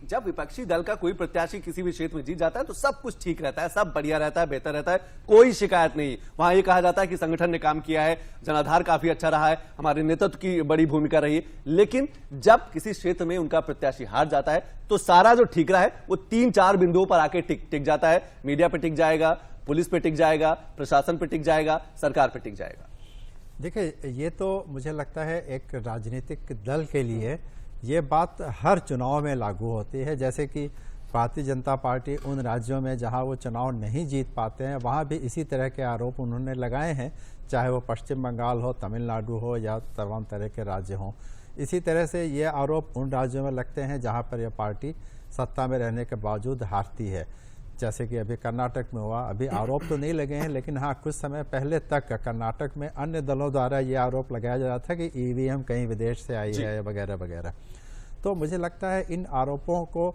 जब विपक्षी दल का कोई प्रत्याशी किसी भी क्षेत्र में जीत जाता है तो सब कुछ ठीक रहता है, सब बढ़िया रहता है, बेहतर रहता है, कोई शिकायत नहीं। वहां ये कहा जाता है कि संगठन ने काम किया है, जनाधार काफी अच्छा रहा है, हमारे नेतृत्व की बड़ी भूमिका रही है। लेकिन जब किसी क्षेत्र में उनका प्रत्याशी हार जाता है तो सारा जो ठीक रहा है वो 3-4 बिंदुओं पर आके टिक जाता है। मीडिया पे टिक जाएगा, पुलिस पे टिक जाएगा, प्रशासन पे टिक जाएगा, सरकार पे टिक जाएगा। देखिए, ये तो मुझे लगता है एक राजनीतिक दल के लिए ये बात हर चुनाव में लागू होती है। जैसे कि भारतीय जनता पार्टी उन राज्यों में जहां वो चुनाव नहीं जीत पाते हैं वहां भी इसी तरह के आरोप उन्होंने लगाए हैं, चाहे वो पश्चिम बंगाल हो, तमिलनाडु हो या तमाम तरह के राज्य हों। इसी तरह से ये आरोप उन राज्यों में लगते हैं जहां पर यह पार्टी सत्ता में रहने के बावजूद हारती है। जैसे कि अभी कर्नाटक में हुआ, अभी आरोप तो नहीं लगे हैं लेकिन हाँ, कुछ समय पहले तक कर्नाटक में अन्य दलों द्वारा ये आरोप लगाया जा रहा था कि ईवीएम कहीं विदेश से आई है वगैरह वगैरह। तो मुझे लगता है इन आरोपों को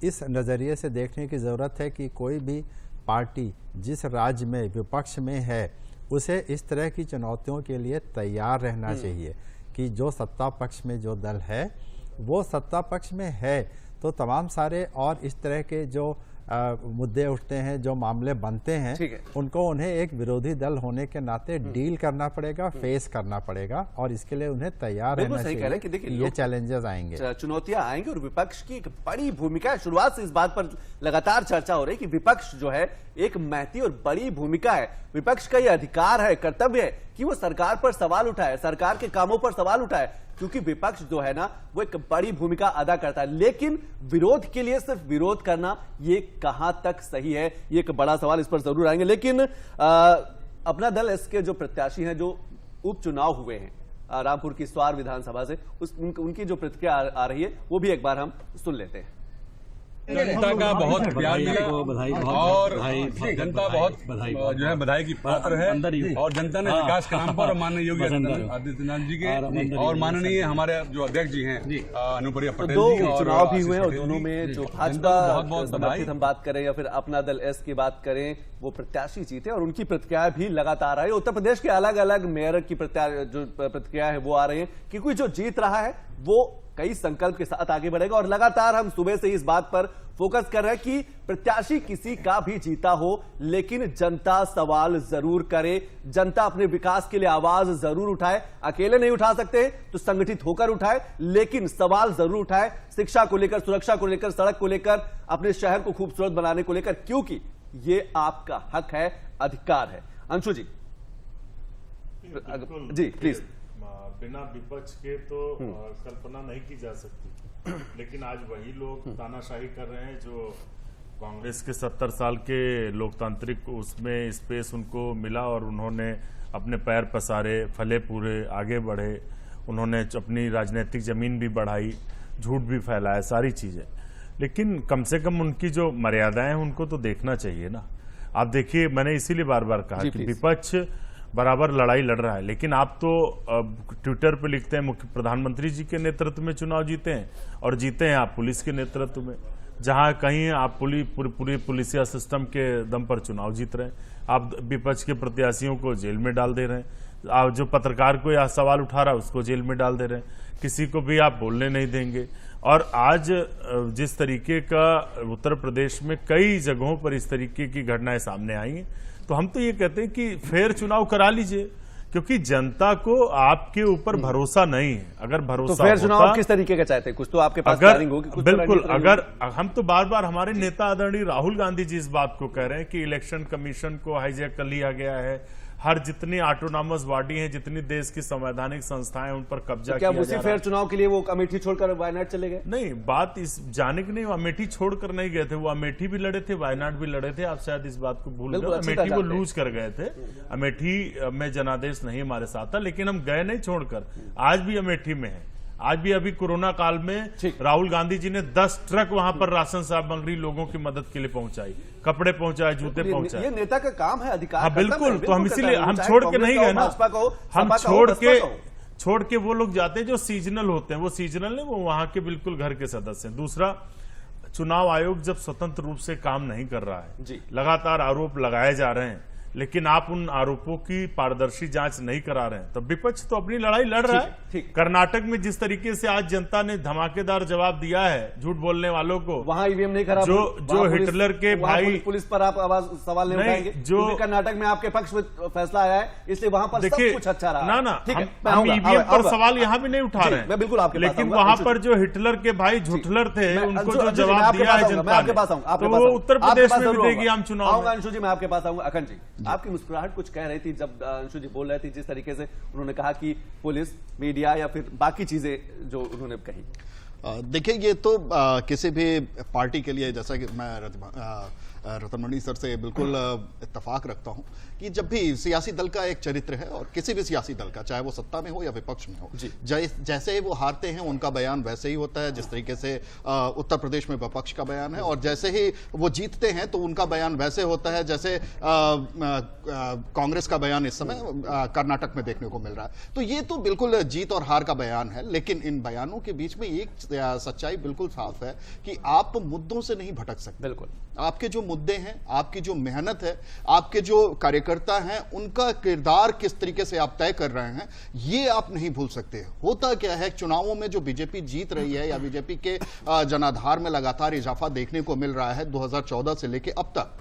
इस नज़रिए से देखने की ज़रूरत है कि कोई भी पार्टी जिस राज्य में विपक्ष में है उसे इस तरह की चुनौतियों के लिए तैयार रहना चाहिए कि जो सत्ता पक्ष में जो दल है वो सत्ता पक्ष में है तो तमाम सारे और इस तरह के जो मुद्दे उठते हैं, जो मामले बनते हैं, उनको उन्हें एक विरोधी दल होने के नाते डील करना पड़ेगा, फेस करना पड़ेगा और इसके लिए उन्हें तैयार रहना चाहिए कि देखिए ये चैलेंजेस आएंगे, चुनौतियां आएंगे। और विपक्ष की एक बड़ी भूमिका है। शुरुआत से इस बात पर लगातार चर्चा हो रही है कि विपक्ष जो है एक महती और बड़ी भूमिका है। विपक्ष का यह अधिकार है, कर्तव्य है कि वो सरकार पर सवाल उठाए, सरकार के कामों पर सवाल उठाए, क्योंकि विपक्ष जो है ना वो एक बड़ी भूमिका अदा करता है। लेकिन विरोध के लिए सिर्फ विरोध करना ये कहां तक सही है, ये एक बड़ा सवाल, इस पर जरूर आएंगे। लेकिन अपना दल इसके जो प्रत्याशी हैं, जो उपचुनाव हुए हैं रामपुर की स्वार विधानसभा से, उनकी जो प्रतिक्रिया आ रही है वो भी एक बार हम सुन लेते हैं। जनता का बहुत प्यार मिला और जनता बहुत जो है बधाई की पात्र है और जनता ने विकास के नाम पर माननीय योगी आदित्यनाथ जी के और माननीय हमारे जो अध्यक्ष जी हैं अनुप्रिया पटेल दो जी चुनाव भी हुए और दोनों में जो भाजपा समर्थित हम बात करें या फिर अपना दल एस की बात करें, वो प्रत्याशी जीते और उनकी प्रतिक्रिया भी लगातार आ रही है। उत्तर प्रदेश के अलग अलग मेयर की जो प्रतिक्रिया है वो आ रही है कि कोई जो जीत रहा है वो कई संकल्प के साथ आगे बढ़ेगा। और लगातार हम सुबह से इस बात पर फोकस कर रहे हैं कि प्रत्याशी किसी का भी जीता हो लेकिन जनता सवाल जरूर करे, जनता अपने विकास के लिए आवाज जरूर उठाए। अकेले नहीं उठा सकते तो संगठित होकर उठाए, लेकिन सवाल जरूर उठाए, शिक्षा को लेकर, सुरक्षा को लेकर, सड़क को लेकर, अपने शहर को खूबसूरत बनाने को लेकर, क्योंकि ये आपका हक है, अधिकार है। अंशु जी जी प्लीज। बिना विपक्ष के तो कल्पना नहीं की जा सकती, लेकिन आज वही लोग तानाशाही कर रहे हैं जो कांग्रेस के 70 साल के लोकतांत्रिक उसमें स्पेस उनको मिला और उन्होंने अपने पैर पसारे, फले पूरे, आगे बढ़े, उन्होंने अपनी राजनीतिक जमीन भी बढ़ाई, झूठ भी फैलाया, सारी चीजें। लेकिन कम से कम उनकी जो मर्यादाएं हैं उनको तो देखना चाहिए ना। आप देखिए, मैंने इसीलिए बार बार कहा कि विपक्ष बराबर लड़ाई लड़ रहा है, लेकिन आप तो ट्विटर पे लिखते हैं मुख्य प्रधानमंत्री जी के नेतृत्व में चुनाव जीते हैं और जीते हैं आप पुलिस के नेतृत्व में, जहां कहीं आप पूरी पुलिसिया सिस्टम के दम पर चुनाव जीत रहे हैं। आप विपक्ष के प्रत्याशियों को जेल में डाल दे रहे हैं, आप जो पत्रकार को यह सवाल उठा रहा है उसको जेल में डाल दे रहे हैं, किसी को भी आप बोलने नहीं देंगे। और आज जिस तरीके का उत्तर प्रदेश में कई जगहों पर इस तरीके की घटनाएं सामने आई हैं, तो हम तो ये कहते हैं कि फेयर चुनाव करा लीजिए, क्योंकि जनता को आपके ऊपर भरोसा नहीं है। अगर भरोसा तो फेयर चुनाव किस तरीके का चाहते हैं? कुछ तो आपके पास प्लानिंग होगी, कुछ बिल्कुल। अगर हम तो बार बार हमारे नेता आदरणीय राहुल गांधी जी इस बात को कह रहे हैं कि इलेक्शन कमीशन को हाईजैक कर लिया गया है, हर जितनी ऑटोनॉमस बॉडी हैं, जितनी देश की संवैधानिक संस्थाएं, उन पर कब्जा किया जा रहा है। क्या उसी फेयर चुनाव के लिए वो अमेठी छोड़कर वायनाड चले गए? नहीं, बात इस जाने की नहीं, वो अमेठी छोड़कर नहीं गए थे, वो अमेठी भी लड़े थे, वायनाड भी लड़े थे। आप शायद इस बात को भूल गए, अमेठी वो लूज कर गए थे। अमेठी में जनादेश नहीं हमारे साथ था, लेकिन हम गए नहीं छोड़कर, आज भी अमेठी में है। आज भी अभी कोरोना काल में राहुल गांधी जी ने 10 ट्रक वहां पर राशन सामग्री लोगों की मदद के लिए पहुंचाई, कपड़े पहुंचाए, जूते पहुंचाए। ये नेता का काम है, अधिकार। हाँ बिल्कुल, तो हम इसीलिए हम छोड़ के नहीं गए ना, हम छोड़ के वो लोग जाते हैं जो सीजनल होते हैं, वो सीजनल है, वो वहां के बिल्कुल घर के सदस्य हैं। दूसरा, चुनाव आयोग जब स्वतंत्र रूप से काम नहीं कर रहा है, लगातार आरोप लगाए जा रहे हैं लेकिन आप उन आरोपों की पारदर्शी जांच नहीं करा रहे हैं, तो विपक्ष तो अपनी लड़ाई लड़ रहा है। ठीक। कर्नाटक में जिस तरीके से आज जनता ने धमाकेदार जवाब दिया है झूठ बोलने वालों को, वहां ईवीएम नहीं खराब, जो हिटलर के भाई पुलिस पर आप आवाज सवाल नहीं उठाएंगे, जो कर्नाटक में आपके पक्ष में फैसला आया है, इसलिए वहां पर सब कुछ अच्छा रहा। ना हम ईवीएम पर सवाल यहाँ भी नहीं उठा रहे हैं, मैं बिल्कुल आपके पास लेकिन वहां पर जो हिटलर के भाई झूठलर थे उनको जो जवाब दिया है जनता ने, तो वो उत्तर प्रदेश में भी देगी आम चुनाव। अंशु जी मैं आपके पास आऊंगा। अखंड जी, आपकी मुस्कुराहट कुछ कह रही थी जब अंशु जी बोल रहे थे, जिस तरीके से उन्होंने कहा कि पुलिस, मीडिया या फिर बाकी चीजें जो उन्होंने कही। देखिए, ये तो किसी भी पार्टी के लिए, जैसा कि मैं रतनमणि सर से बिल्कुल इत्तेफाक रखता हूं कि जब भी सियासी दल का एक चरित्र है, और किसी भी सियासी दल का, चाहे वो सत्ता में हो या विपक्ष में हो, जैसे वो हारते हैं उनका बयान वैसे ही होता है, जिस तरीके से उत्तर प्रदेश में विपक्ष का बयान है, और जैसे ही वो जीतते हैं तो उनका बयान वैसे होता है जैसे कांग्रेस का बयान इस समय कर्नाटक में देखने को मिल रहा है। तो ये तो बिल्कुल जीत और हार का बयान है, लेकिन इन बयानों के बीच में एक सच्चाई बिल्कुल साफ है कि आप मुद्दों से नहीं भटक सकते। बिल्कुल, आपके जो मुद्दे हैं, आपकी जो मेहनत है, आपके जो कार्यकर्ता हैं, उनका किरदार किस तरीके से आप तय कर रहे हैं, ये आप नहीं भूल सकते। होता क्या है, चुनावों में जो बीजेपी जीत रही है या बीजेपी के जनाधार में लगातार इजाफा देखने को मिल रहा है 2014 से लेके अब तक,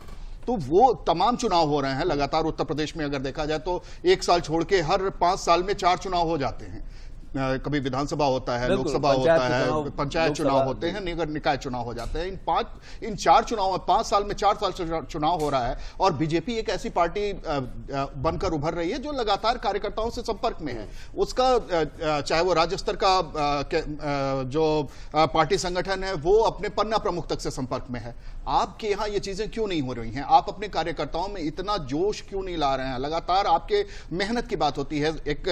तो वो तमाम चुनाव हो रहे हैं लगातार। उत्तर प्रदेश में अगर देखा जाए तो एक साल छोड़ के हर 5 साल में 4 चुनाव हो जाते हैं। कभी विधानसभा होता है, लोकसभा होता है, पंचायत चुनाव होते हैं, नगर निकाय चुनाव हो जाते हैं। इन 4 चुनाव, 5 साल में 4 साल से चुनाव हो रहा है, और बीजेपी एक ऐसी पार्टी बनकर उभर रही है जो लगातार कार्यकर्ताओं से संपर्क में है। उसका चाहे वो राज्य स्तर का जो पार्टी संगठन है, वो अपने पन्ना प्रमुख तक से संपर्क में है। आपके यहाँ ये चीजें क्यों नहीं हो रही हैं? आप अपने कार्यकर्ताओं में इतना जोश क्यों नहीं ला रहे हैं? लगातार आपके मेहनत की बात होती है। एक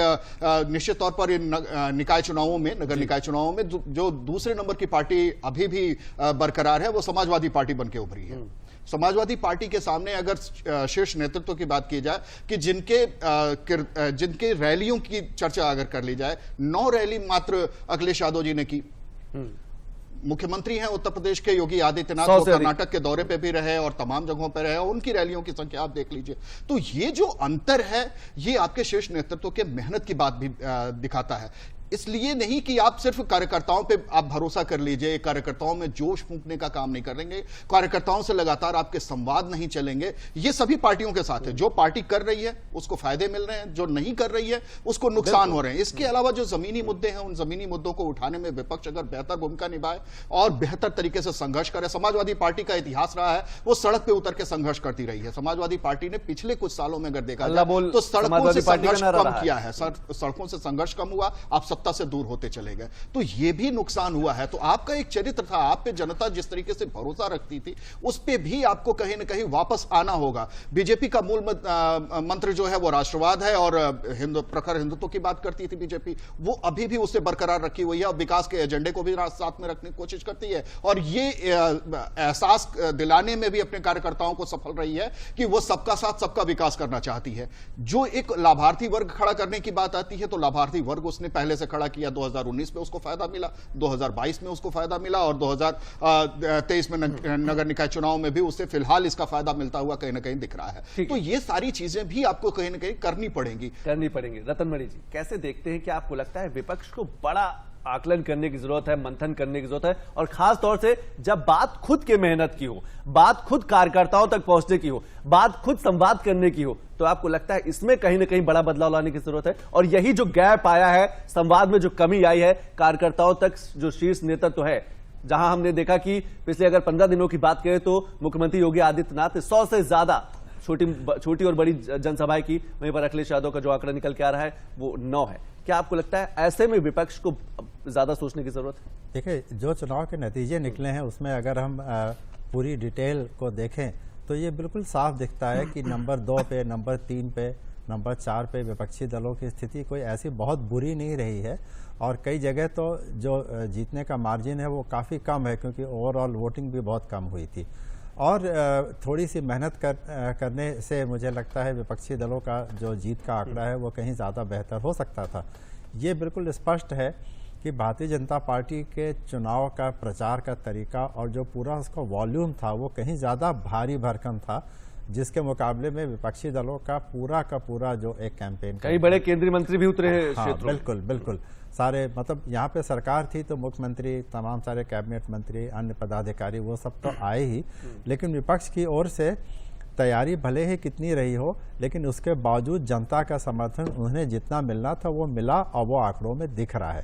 निश्चित तौर पर निकाय चुनावों में, नगर निकाय चुनावों में जो दूसरे नंबर की पार्टी अभी भी बरकरार है, वो समाजवादी पार्टी बनके उभरी है। समाजवादी पार्टी के सामने अगर शीर्ष नेतृत्व की बात की जाए कि जिनके रैलियों की चर्चा अगर कर ली जाए, 9 रैली मात्र अखिलेश यादव जी ने की। मुख्यमंत्री हैं उत्तर प्रदेश के योगी आदित्यनाथ, वो कर्नाटक के दौरे पे भी रहे और तमाम जगहों पर रहे, और उनकी रैलियों की संख्या आप देख लीजिए। तो ये जो अंतर है, ये आपके शीर्ष नेतृत्व के मेहनत की बात भी दिखाता है। इसलिए नहीं कि आप सिर्फ कार्यकर्ताओं पे आप भरोसा कर लीजिए, कार्यकर्ताओं में जोश फूंकने का काम नहीं करेंगे, कार्यकर्ताओं से लगातार आपके संवाद नहीं चलेंगे। ये सभी पार्टियों के साथ है। जो पार्टी कर रही है उसको फायदे मिल रहे हैं, जो नहीं कर रही है उसको नुकसान हो रहे हैं। इसके अलावा जो जमीनी मुद्दे हैं, उन जमीनी मुद्दों को उठाने में विपक्ष अगर बेहतर भूमिका निभाए और बेहतर तरीके से संघर्ष करे। समाजवादी पार्टी का इतिहास रहा है, वो सड़क पे उतर के संघर्ष करती रही है। समाजवादी पार्टी ने पिछले कुछ सालों में अगर देखा जाए तो सड़कों से संघर्ष कम किया है, सड़कों से संघर्ष कम हुआ, आप सत्ता से दूर होते चले गए, तो यह भी नुकसान हुआ है। तो आपका एक चरित्र था, आप पे जनता जिस तरीके से भरोसा रखती थी, उस पे भी आपको कहीं ना कहीं वापस आना होगा। बीजेपी का मूल मंत्र जो है वो राष्ट्रवाद है, और प्रखर हिंदुत्व की बात करती थी बीजेपी, वो अभी भी उससे बरकरार रखी हुई है, और विकास के एजेंडे को भी साथ में रखने की कोशिश करती है, और ये एहसास दिलाने में भी अपने कार्यकर्ताओं को सफल रही है कि वो सबका साथ सबका विकास करना चाहती है। जो एक लाभार्थी वर्ग खड़ा करने की बात आती है, तो लाभार्थी वर्ग उसने पहले से खड़ा किया। 2019 में उसको फायदा मिला, 2022 में उसको फायदा मिला, और 2023 में नगर निकाय चुनाव में भी उसे फिलहाल इसका फायदा मिलता हुआ कहीं ना कहीं दिख रहा है। तो ये सारी चीजें भी आपको कहीं ना कहीं करनी पड़ेंगी। रतनमणि जी, कैसे देखते हैं कि आपको लगता है विपक्ष को बड़ा आकलन करने की जरूरत है, मंथन करने की जरूरत है, और खास तौर से जब बात खुद के मेहनत की हो, बात खुद कार्यकर्ताओं तक पहुंचने की हो, बात खुद संवाद करने की हो, तो आपको लगता है इसमें कहीं ना कहीं बड़ा बदलाव लाने की जरूरत है? और यही जो गैप आया है, संवाद में जो कमी आई है, कार्यकर्ताओं तक जो शीर्ष नेतृत्व है, जहां हमने देखा कि पिछले अगर 15 दिनों की बात करें तो मुख्यमंत्री योगी आदित्यनाथ ने 100 से ज्यादा छोटी और बड़ी जनसभाएं की, वहीं पर अखिलेश यादव का जो आंकड़ा निकल के आ रहा है वो 9 है। क्या आपको लगता है ऐसे में विपक्ष को ज्यादा सोचने की जरूरत है? देखिए, जो चुनाव के नतीजे निकले हैं उसमें अगर हम पूरी डिटेल को देखें तो ये बिल्कुल साफ दिखता है कि नंबर 2 पे, नंबर 3 पे, नंबर 4 पे विपक्षी दलों की स्थिति कोई ऐसी बहुत बुरी नहीं रही है, और कई जगह तो जो जीतने का मार्जिन है वो काफ़ी कम है, क्योंकि ओवरऑल वोटिंग भी बहुत कम हुई थी। और थोड़ी सी मेहनत करने से मुझे लगता है विपक्षी दलों का जो जीत का आंकड़ा है वो कहीं ज़्यादा बेहतर हो सकता था। ये बिल्कुल स्पष्ट है कि भारतीय जनता पार्टी के चुनाव का प्रचार का तरीका और जो पूरा उसका वॉल्यूम था वो कहीं ज़्यादा भारी भरकम था, जिसके मुकाबले में विपक्षी दलों का पूरा जो एक कैंपेन कई बड़े केंद्रीय मंत्री भी उतरे हैं हाँ, क्षेत्रों में। बिल्कुल बिल्कुल सारे, मतलब यहाँ पे सरकार थी तो मुख्यमंत्री, तमाम सारे कैबिनेट मंत्री, अन्य पदाधिकारी वो सब तो आए ही, लेकिन विपक्ष की ओर से तैयारी भले ही कितनी रही हो, लेकिन उसके बावजूद जनता का समर्थन उन्हें जितना मिलना था वो मिला और वो आंकड़ों में दिख रहा है।